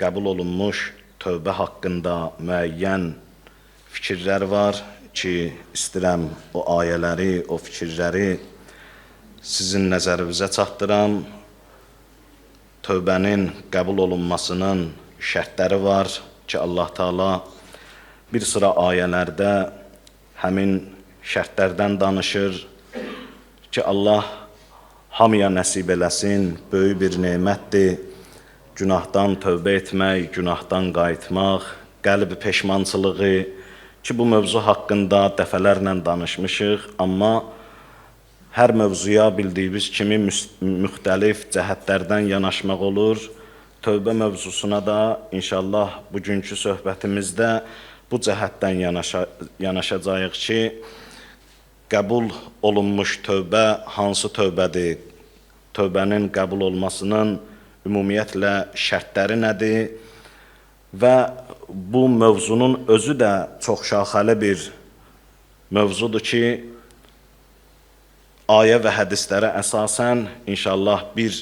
qəbul olunmuş tövbə haqqında müəyyən fikirlər var ki, istəyirəm o ayələri, o fikirləri sizin nəzərinizə çatdıram. Tövbənin qəbul olunmasının şərtləri var ki, Allah Teala bir sıra ayələrdə həmin şərtlərdən danışır ki, Allah hamıya nəsib eləsin, böyük bir nemətdir. Günahdan tövbə etmək, günahdan qayıtmaq, qəlb peşmançılığı ki, bu mövzu haqqında dəfələrlə danışmışıq, amma hər mövzuya bildiyimiz kimi müxtəlif cəhətlərdən yanaşmaq olur. Tövbə mövzusuna da inşallah bugünkü söhbətimizdə bu cəhətdən yanaşacağıq ki, qəbul olunmuş tövbə hansı tövbədir? Tövbənin qəbul olmasının ümumiyyətlə şərtləri nədir? Və bu mövzunun özü də çoxşaxəli bir mövzudur ki, ayə və hədislərə əsasən inşallah bir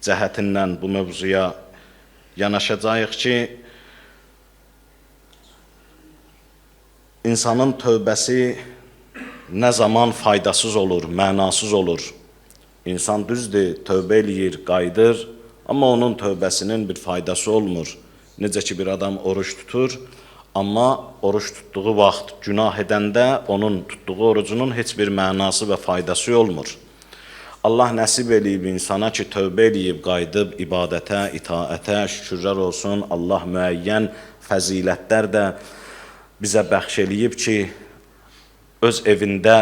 cəhətindən bu mövzuya yanaşacağıq ki, insanın tövbəsi nə zaman faydasız olur, mənasız olur. İnsan düzdür, tövbə eləyir, qayıdır, amma onun tövbəsinin bir faydası olmur. Necə ki, bir adam oruç tutur, amma oruç tutduğu vaxt günah edəndə onun tutduğu orucunun heç bir mənası və faydası olmur. Allah nəsib eləyib insana ki, tövbə eləyib, qayıdıb, ibadətə, itaətə, şükürlər olsun. Allah müəyyən fəzilətlər də bizə bəxş eləyib ki, öz evində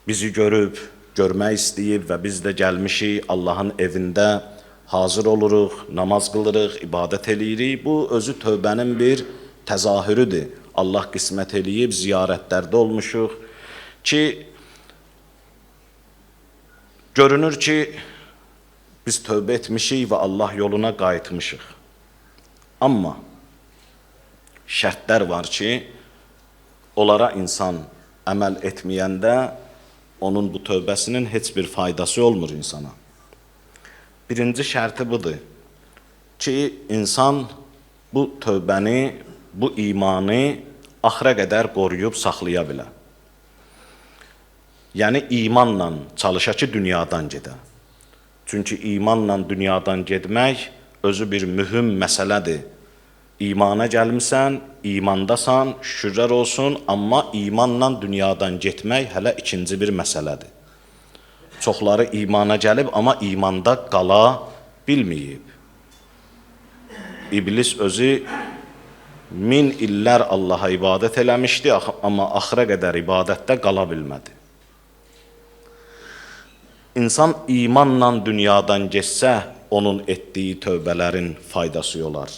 bizi görüb, görmək istəyib və biz də gəlmişik Allahın evində hazır oluruq, namaz qılırıq, ibadət eləyirik. Bu özü tövbənin bir təzahürüdür. Allah qismət eləyib, ziyarətlərdə olmuşuq ki, görünür ki, biz tövbə etmişik və Allah yoluna qayıtmışıq. Amma şərtlər var ki, onlara insan əməl etməyəndə onun bu tövbəsinin heç bir faydası olmur insana. Birinci şərti budur ki, insan bu tövbəni, bu imanı axıra qədər qoruyub saxlaya bilər. Yəni, imanla çalışa ki, dünyadan gedə. Çünki imanla dünyadan getmək özü bir mühüm məsələdir. İmana gəlmişsən, imandasan, şükürlər olsun, amma imanla dünyadan getmək hələ ikinci bir məsələdir. Çoxları imana gəlib, amma imanda qala bilməyib. İblis özü 1000 illər Allaha ibadət eləmişdi, amma axıra qədər ibadətdə qala bilmədi. İnsan imanla dünyadan geçsə, onun etdiyi tövbələrin faydası olar.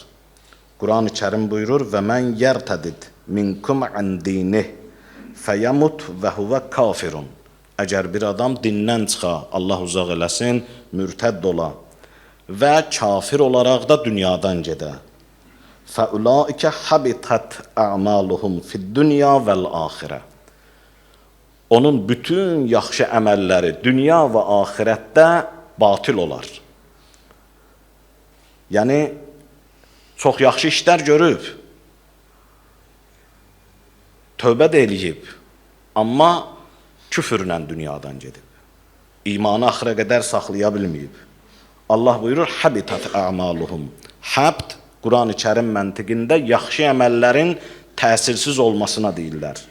Quran-ı Kərim buyurur, və mən yərtədid minkum ən dinih fəyəmut və huvə kafirun. Əgər bir adam dindən çıxa, Allah uzaq eləsin, mürtədd ola və kafir olaraq da dünyadan gedə. Fəulaikə habitət ə'maluhum fid-dünya vəl-axirə. Onun bütün yaxşı əməlləri dünya və axirətdə batil olar. Yəni, çox yaxşı işlər görüb, tövbə də eləyib, amma küfürlə dünyadan gedib. İmanı axıra qədər saxlaya bilməyib. Allah buyurur, habitat ə'maluhum. Habd, Quran-ı Kərim məntiqində yaxşı əməllərin təsirsiz olmasına deyirlər.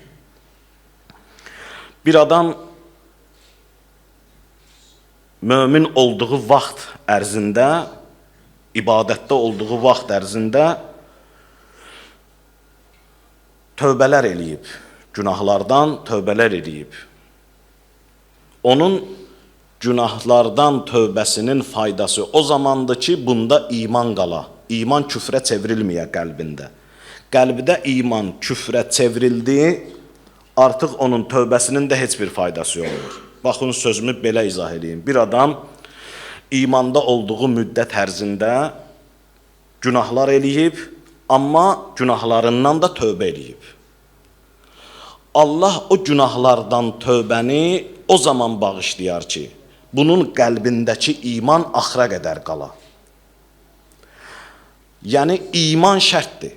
Bir adam mömin olduğu vaxt ərzində, ibadətdə olduğu vaxt ərzində tövbələr eləyib, günahlardan tövbələr eləyib. Onun günahlardan tövbəsinin faydası o zamandır ki, bunda iman qala, iman küfrə çevrilməyə qəlbində. Qəlbdə iman küfrə çevrildi, artıq onun tövbəsinin də heç bir faydası olmur. Baxın, sözümü belə izah edeyim. Bir adam imanda olduğu müddət ərzində günahlar eləyib, amma günahlarından da tövbə eləyib. Allah o günahlardan tövbəni o zaman bağışlayar ki, bunun qəlbindəki iman axıra qədər qala. Yəni iman şərtdir.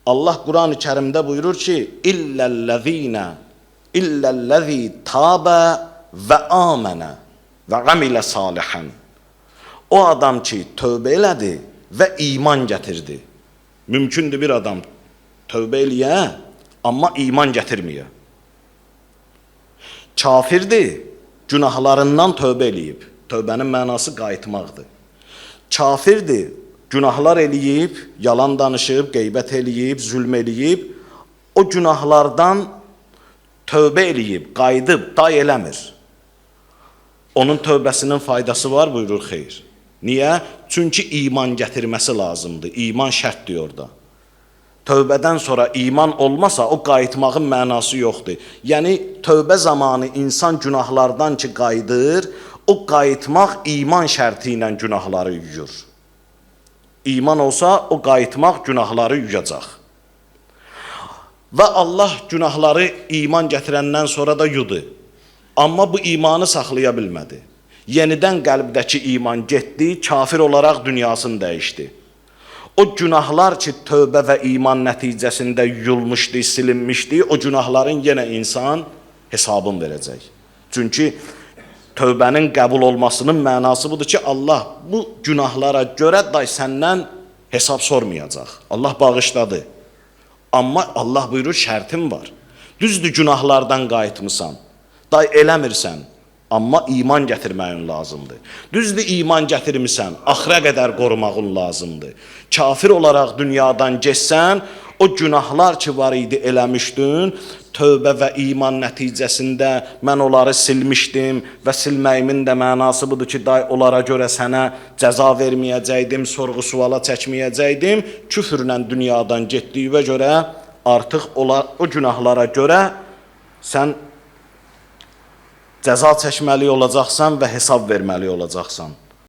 Allah Quran-ı Kərimdə buyurur ki: İllellezî tâbe və âmenə və amilə salihan. O adam ki, tövbə elədi və iman gətirdi. Mümkündür bir adam tövbə eləyə, amma iman gətirməyə. Kafirdir, günahlarından tövbə eləyib. Tövbənin mənası qayıtmaqdır. Kafirdir, günahlar eləyib, yalan danışıb, qeybət eləyib, zülm eləyib, o günahlardan tövbə eləyib, qayıdıb, day eləmir. Onun tövbəsinin faydası var, buyurur xeyr. Niyə? Çünki iman gətirməsi lazımdır, iman şərtdir orada. Tövbədən sonra iman olmasa, o qayıtmağın mənası yoxdur. Yəni, tövbə zamanı insan günahlardan ki qayıdır, o qayıtmaq iman şərti ilə günahları yuyur. İman olsa, o qayıtmaq günahları yuyacaq. Və Allah günahları iman gətirəndən sonra da yudu. Amma bu imanı saxlaya bilmədi. Yenidən qəlbdəki iman getdi, kafir olaraq dünyasını dəyişdi. O günahlar ki, tövbə və iman nəticəsində yuyulmuşdu, silinmişdi, o günahların yenə insan hesabını verəcək. Çünki tövbənin qəbul olmasının mənası budur ki, Allah bu günahlara görə day səndən hesab sormayacaq. Allah bağışladı. Amma Allah buyurur, şərtim var. Düzdür, günahlardan qayıtmısan, day eləmirsən, amma iman gətirməyin lazımdır. Düzdür, iman gətirmirsən, axıra qədər qorumağın lazımdır. Kafir olaraq dünyadan geçsən, o günahlar ki var idi eləmişdin, tövbə və iman nəticəsində mən onları silmişdim və silməyimin də mənası budur ki, onlara görə sənə cəza verməyəcəkdim, sorğu-suala çəkməyəcəkdim. Küfrlə dünyadan getdiyinə görə artıq o günahlara görə sən cəza çəkməli olacaqsan və hesab verməli olacaqsan.